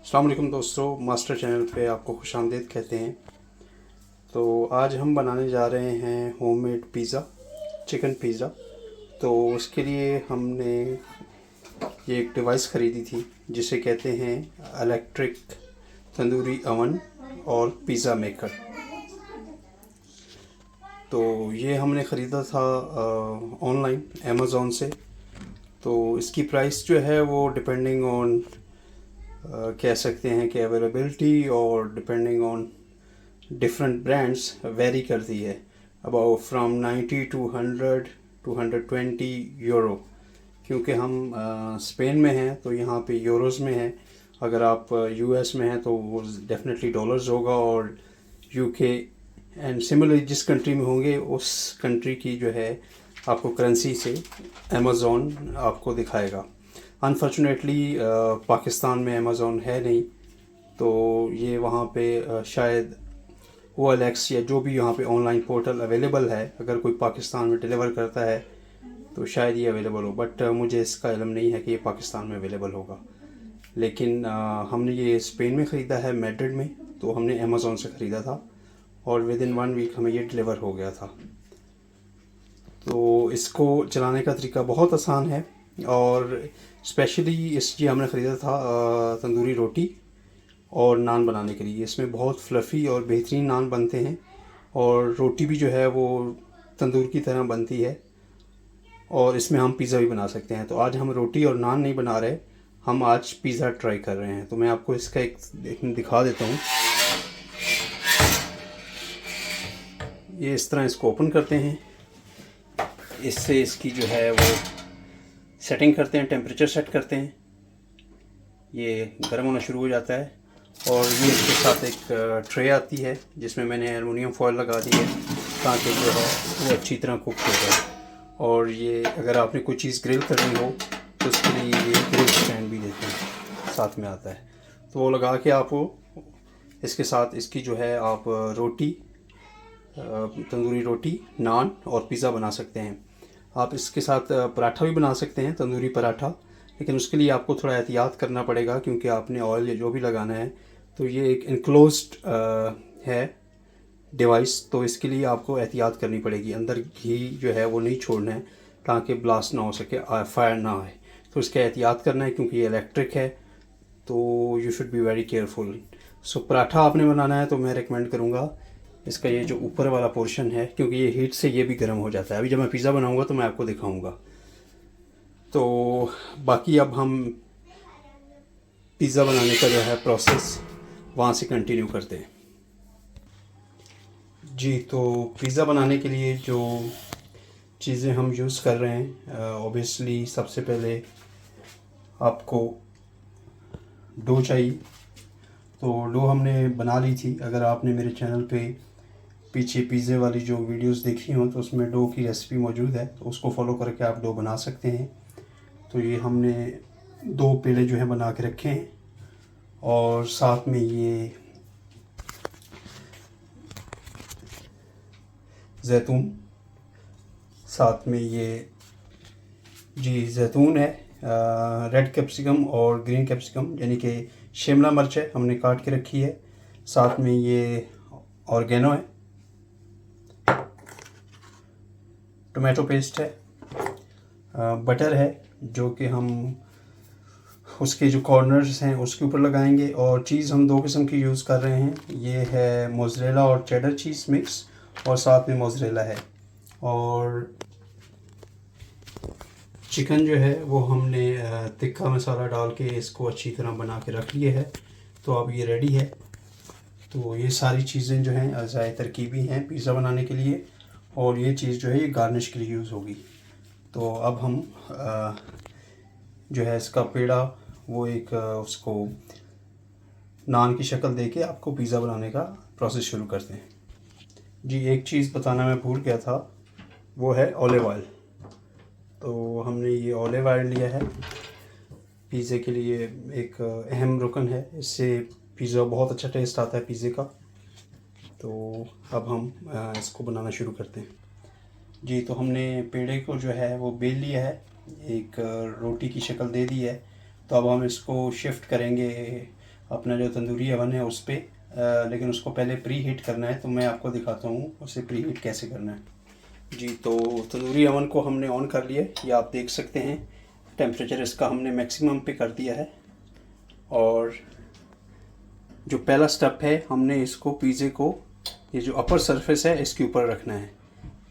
अस्सलाम वालेकुम दोस्तों, मास्टर चैनल पे आपको खुशामदीद कहते हैं। तो आज हम बनाने जा रहे हैं होममेड पिज़्ज़ा, चिकन पिज़्ज़ा। तो उसके लिए हमने ये एक डिवाइस ख़रीदी थी जिसे कहते हैं इलेक्ट्रिक तंदूरी अवन और पिज़्ज़ा मेकर। तो ये हमने ख़रीदा था ऑनलाइन अमेज़ोन से। तो इसकी प्राइस जो है वो डिपेंडिंग ऑन कह सकते हैं कि अवेलेबिलिटी और depending on different brands vary करती है। About from 90 to 100 to 120 euro, क्योंकि हम स्पेन में हैं तो यहाँ पे यूरोज़ में है। अगर आप यूएस में हैं तो वो डेफिनेटली डॉलर्स होगा, और यूके एंड सिमिलरली जिस कंट्री में होंगे उस कंट्री की जो है आपको करेंसी से अमेज़ॉन आपको दिखाएगा। अनफॉर्चुनेटली पाकिस्तान में अमेज़ॉन है नहीं, तो ये वहाँ पे शायद OLX या जो भी यहाँ पे ऑनलाइन पोर्टल अवेलेबल है, अगर कोई पाकिस्तान में डिलीवर करता है तो शायद ये अवेलेबल हो। बट मुझे इसका इल्म नहीं है कि ये पाकिस्तान में अवेलेबल होगा। लेकिन हमने ये स्पेन में ख़रीदा है, मैड्रिड में। तो हमने अमेज़ॉन से ख़रीदा था और विद इन 1 वीक हमें ये डिलीवर हो गया था। तो इसको चलाने का तरीका बहुत आसान है, और स्पेशली ये हमने ख़रीदा था तंदूरी रोटी और नान बनाने के लिए। इसमें बहुत फ्लफ़ी और बेहतरीन नान बनते हैं, और रोटी भी जो है वो तंदूर की तरह बनती है, और इसमें हम पिज़्ज़ा भी बना सकते हैं। तो आज हम रोटी और नान नहीं बना रहे, हम आज पिज़्ज़ा ट्राई कर रहे हैं। तो मैं आपको इसका एक दिखा देता हूँ। ये इस तरह इसको ओपन करते हैं, इससे इसकी जो है वो सेटिंग करते हैं, टेम्परेचर सेट करते हैं, ये गर्म होना शुरू हो जाता है। और ये इसके साथ एक ट्रे आती है जिसमें मैंने एलुमिनियम फॉयल लगा दी है ताकि जो है वो अच्छी तरह कुक हो जाए। और ये अगर आपने कोई चीज़ ग्रिल करनी हो तो उसके लिए ये ग्रिल स्टैंड भी देते हैं, साथ में आता है। तो वो लगा के आप इसके साथ इसकी जो है आप रोटी, तंदूरी रोटी, नान और पिज़्ज़ा बना सकते हैं। आप इसके साथ पराठा भी बना सकते हैं, तंदूरी पराठा। लेकिन उसके लिए आपको थोड़ा एहतियात करना पड़ेगा, क्योंकि आपने ऑयल या जो भी लगाना है। तो ये एक इनक्लोज्ड है डिवाइस, तो इसके लिए आपको एहतियात करनी पड़ेगी। अंदर घी जो है वो नहीं छोड़ना है ताकि ब्लास्ट ना हो सके, फायर ना आए। तो इसका एहतियात करना है क्योंकि ये इलेक्ट्रिक है, तो you should be very careful. So paratha आपने बनाना है तो मैं रिकमेंड करूँगा इसका ये जो ऊपर वाला पोर्शन है, क्योंकि ये हीट से ये भी गर्म हो जाता है। अभी जब मैं पिज़्ज़ा बनाऊँगा तो मैं आपको दिखाऊँगा। तो बाकी अब हम पिज़्ज़ा बनाने का जो है प्रोसेस वहाँ से कंटिन्यू करते हैं। जी, तो पिज़्ज़ा बनाने के लिए जो चीज़ें हम यूज़ कर रहे हैं, ऑब्वियसली सबसे पहले आपको डो चाहिए। तो डो हमने बना ली थी। अगर आपने मेरे चैनल पे पीछे पिज़्ज़े वाली जो वीडियोस देखी हो तो उसमें डो की रेसिपी मौजूद है, तो उसको फॉलो करके आप डो बना सकते हैं। तो ये हमने 2 पेड़े जो है बना के रखे हैं, और साथ में ये जैतून, साथ में ये जी जैतून है, रेड कैप्सिकम और ग्रीन कैप्सिकम यानी कि शिमला मिर्च है, हमने काट के रखी है। साथ में ये ऑर्गेनो है, टोमेटो पेस्ट है, बटर है जो कि हम उसके जो कॉर्नर्स हैं उसके ऊपर लगाएंगे। और चीज़ हम 2 किस्म की यूज़ कर रहे हैं, ये है मोज़रेला और चेडर चीज़ मिक्स, और साथ में मोज़रेला है। और चिकन जो है वो हमने तिक्का मसाला डाल के इसको अच्छी तरह बना के रख लिए है। तो अब ये रेडी है। तो ये सारी चीज़ें जो हैं अज़ाए तरकीबी हैं पिज़्ज़ा बनाने के लिए, और ये चीज़ जो है ये गार्निश के लिए यूज़ होगी। तो अब हम जो है इसका पेड़ा वो एक उसको नान की शक्ल देके आपको पिज़्ज़ा बनाने का प्रोसेस शुरू करते हैं। जी, एक चीज़ बताना मैं भूल गया था, वो है ऑलिव ऑयल। तो हमने ये ऑलिव ऑयल लिया है, पिज़्ज़े के लिए एक अहम रुकन है, इससे पिज़्ज़ा बहुत अच्छा टेस्ट आता है पिज़्ज़े का। तो अब हम इसको बनाना शुरू करते हैं। जी, तो हमने पेड़े को जो है वो बेल लिया है, एक रोटी की शक्ल दे दी है। तो अब हम इसको शिफ्ट करेंगे अपना जो तंदूरी अवन है उस पर, लेकिन उसको पहले प्री हीट करना है। तो मैं आपको दिखाता हूँ उसे प्री हीट कैसे करना है। जी, तो तंदूरी अवन को हमने ऑन कर लिया है, ये आप देख सकते हैं। टेम्परेचर इसका हमने मैक्सिमम पे कर दिया है। और जो पहला स्टेप है, हमने इसको पिज़्ज़े को, ये जो अपर सरफेस है इसके ऊपर रखना है।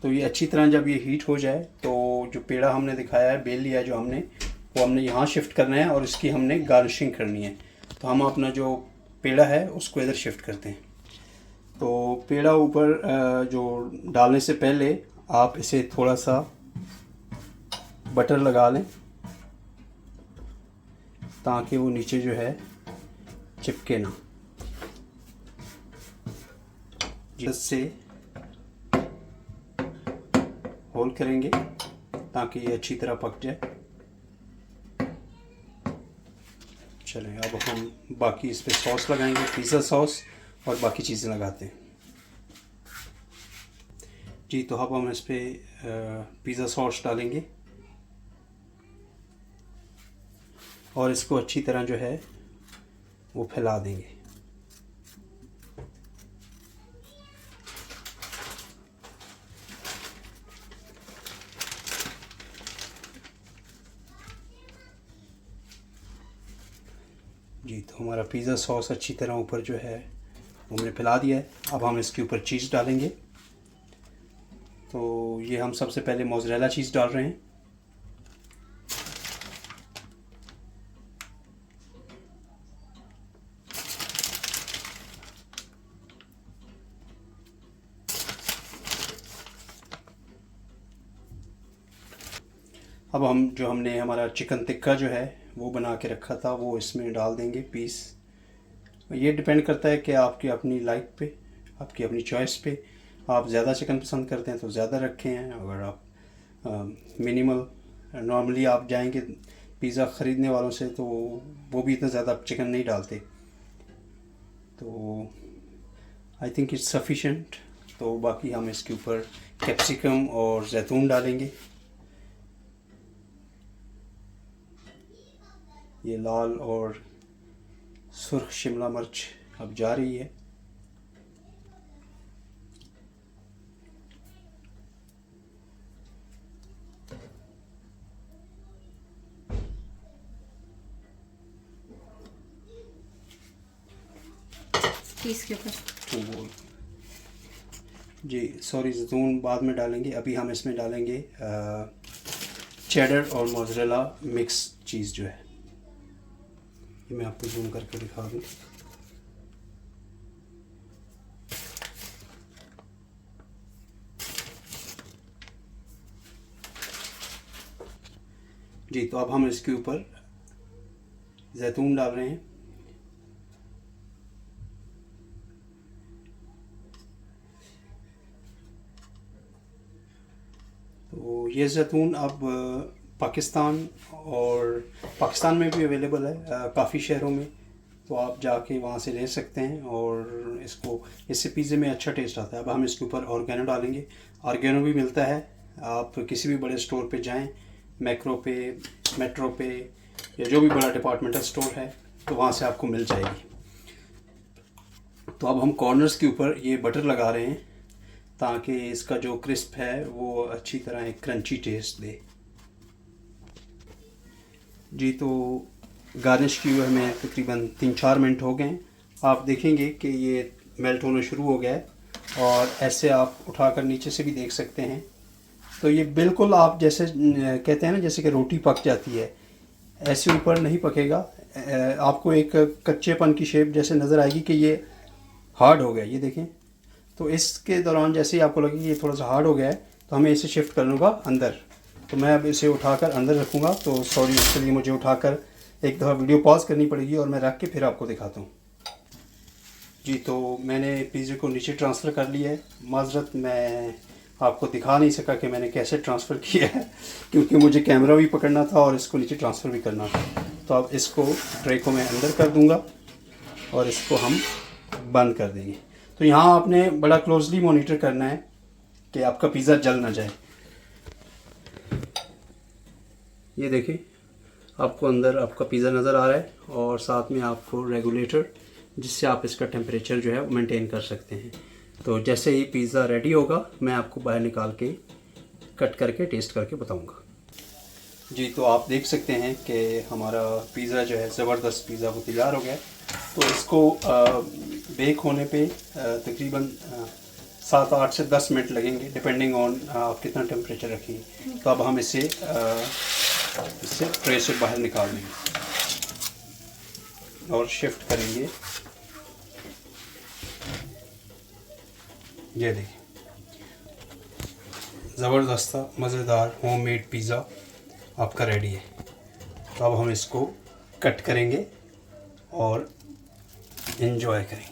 तो ये अच्छी तरह जब ये हीट हो जाए तो जो पेड़ा हमने दिखाया है, बेल लिया है जो हमने, वो हमने यहाँ शिफ्ट करना है और इसकी हमने गार्निशिंग करनी है। तो हम अपना जो पेड़ा है उसको इधर शिफ्ट करते हैं। तो पेड़ा ऊपर जो डालने से पहले आप इसे थोड़ा सा बटर लगा लें ताकि वो नीचे जो है चिपके ना। जिससे होल करेंगे ताकि ये अच्छी तरह पक जाए। चलें, अब हम बाकी इस पे सॉस लगाएंगे, पिज़्ज़ा सॉस, और बाकी चीज़ें लगाते हैं। जी, तो अब हम इस पे पिज़्ज़ा सॉस डालेंगे और इसको अच्छी तरह जो है वो फैला देंगे। जी, तो हमारा पिज़्ज़ा सॉस अच्छी तरह ऊपर जो है वो हमने फैला दिया है। अब हम इसके ऊपर चीज़ डालेंगे। तो ये हम सबसे पहले मोज़रेला चीज़ डाल रहे हैं। अब हम जो हमने हमारा चिकन टिक्का जो है वो बना के रखा था वो इसमें डाल देंगे पीस। ये डिपेंड करता है कि आपकी अपनी लाइक पे, आपकी अपनी चॉइस पे। आप ज़्यादा चिकन पसंद करते हैं तो ज़्यादा रखें हैं। अगर आप मिनिमल नॉर्मली आप जाएंगे पिज़्ज़ा ख़रीदने वालों से तो वो भी इतना ज़्यादा चिकन नहीं डालते। तो आई थिंक इट्स सफिशेंट। तो बाकी हम इसके ऊपर कैप्सिकम और जैतून डालेंगे। ये लाल और सुर्ख शिमला मिर्च अब जा रही है। पीस के ऊपर तो जी सॉरी, जैतून बाद में डालेंगे। अभी हम इसमें डालेंगे चेडर और मोज़रेला मिक्स चीज़ जो है। ये मैं आपको जूम करके दिखा दूँ। जी, तो अब हम इसके ऊपर जैतून डाल रहे हैं। तो ये जैतून अब पाकिस्तान में भी अवेलेबल है काफ़ी शहरों में। तो आप जाके वहाँ से ले सकते हैं और इससे पिज़्ज़े में अच्छा टेस्ट आता है। अब हम इसके ऊपर ऑर्गेनो डालेंगे। ऑर्गेनो भी मिलता है, आप किसी भी बड़े स्टोर पे जाएं, मैक्रो पे, मेट्रो पे, या जो भी बड़ा डिपार्टमेंटल स्टोर है तो वहाँ से आपको मिल जाएगी। तो अब हम कॉर्नर्स के ऊपर ये बटर लगा रहे हैं ताकि इसका जो क्रिस्प है वो अच्छी तरह एक क्रंची टेस्ट दे। जी, तो गार्निश की हुए हमें तकरीबन 3-4 मिनट हो गए। आप देखेंगे कि ये मेल्ट होना शुरू हो गया है और ऐसे आप उठाकर नीचे से भी देख सकते हैं। तो ये बिल्कुल आप जैसे कहते हैं ना, जैसे कि रोटी पक जाती है, ऐसे ऊपर नहीं पकेगा। आपको एक कच्चेपन की शेप जैसे नज़र आएगी कि ये हार्ड हो गया। ये देखें, तो इसके दौरान जैसे ही आपको लगे कि ये थोड़ा सा हार्ड हो गया है तो हमें इसे शिफ्ट कर लूँगा अंदर। तो मैं अब इसे उठाकर अंदर रखूँगा। तो सॉरी, इसके लिए मुझे उठाकर एक दफ़ा वीडियो पॉज करनी पड़ेगी और मैं रख के फिर आपको दिखाता हूँ। जी, तो मैंने पिज़्ज़े को नीचे ट्रांसफ़र कर लिया है। माज़रत, मैं आपको दिखा नहीं सका कि मैंने कैसे ट्रांसफ़र किया है क्योंकि मुझे कैमरा भी पकड़ना था और इसको नीचे ट्रांसफ़र भी करना था। तो अब इसको ट्रे को मैं अंदर कर दूँगा और इसको हम बंद कर देंगे। तो यहाँ आपने बड़ा क्लोजली मॉनिटर करना है कि आपका पिज़्ज़ा जल ना जाए। ये देखिए, आपको अंदर आपका पिज़्ज़ा नज़र आ रहा है और साथ में आपको रेगुलेटर जिससे आप इसका टेम्परेचर जो है वो मेंटेन कर सकते हैं। तो जैसे ही पिज़्ज़ा रेडी होगा मैं आपको बाहर निकाल के कट करके टेस्ट करके बताऊंगा। जी, तो आप देख सकते हैं कि हमारा पिज़्ज़ा जो है ज़बरदस्त पिज़्ज़ा वो तैयार हो गया है। तो इसको बेक होने पे तकरीबन 7-8 से 10 मिनट लगेंगे, डिपेंडिंग ऑन आप कितना टेम्परेचर रखेंगे। तो अब हम इसे ट्रे से बाहर निकाल देंगे और शिफ्ट करेंगे। ये देखिए, ज़बरदस्त मज़ेदार होममेड पिज़्ज़ा आपका रेडी है। तो अब हम इसको कट करेंगे और एंजॉय करेंगे।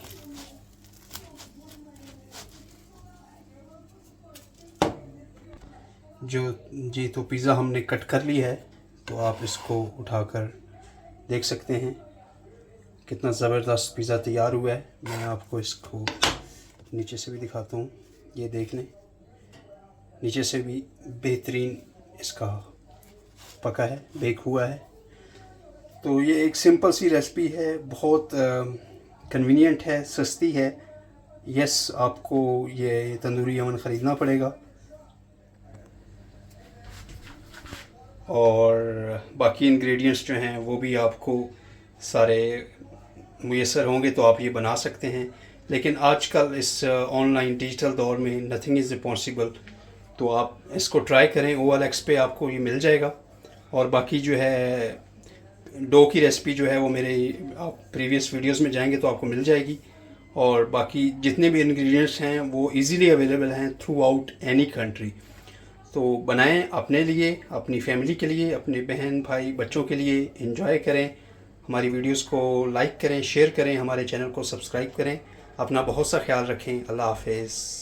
जी, तो पिज़्ज़ा हमने कट कर लिया है। तो आप इसको उठाकर देख सकते हैं कितना ज़बरदस्त पिज़्ज़ा तैयार हुआ है। मैं आपको इसको नीचे से भी दिखाता हूँ। ये देख लें, नीचे से भी बेहतरीन इसका पका है, बेक हुआ है। तो ये एक सिंपल सी रेसिपी है, बहुत कन्वीनियंट है, सस्ती है। यस, आपको ये तंदूरी ओवन ख़रीदना पड़ेगा और बाकी इंग्रेडिएंट्स जो हैं वो भी आपको सारे मुयस्सर होंगे तो आप ये बना सकते हैं। लेकिन आजकल इस ऑनलाइन डिजिटल दौर में नथिंग इज़ इम्पॉसिबल। तो आप इसको ट्राई करें, OLX पे आपको ये मिल जाएगा। और बाकी जो है डो की रेसिपी जो है वो मेरे आप प्रीवियस वीडियोस में जाएंगे तो आपको मिल जाएगी। और बाकी जितने भी इंग्रेडिएंट्स हैं वो इजीली अवेलेबल हैं थ्रू आउट एनी कंट्री। तो बनाएं अपने लिए, अपनी फैमिली के लिए, अपने बहन भाई बच्चों के लिए। एंजॉय करें, हमारी वीडियोस को लाइक करें, शेयर करें, हमारे चैनल को सब्सक्राइब करें। अपना बहुत सा ख्याल रखें। अल्लाह हाफ़िज़।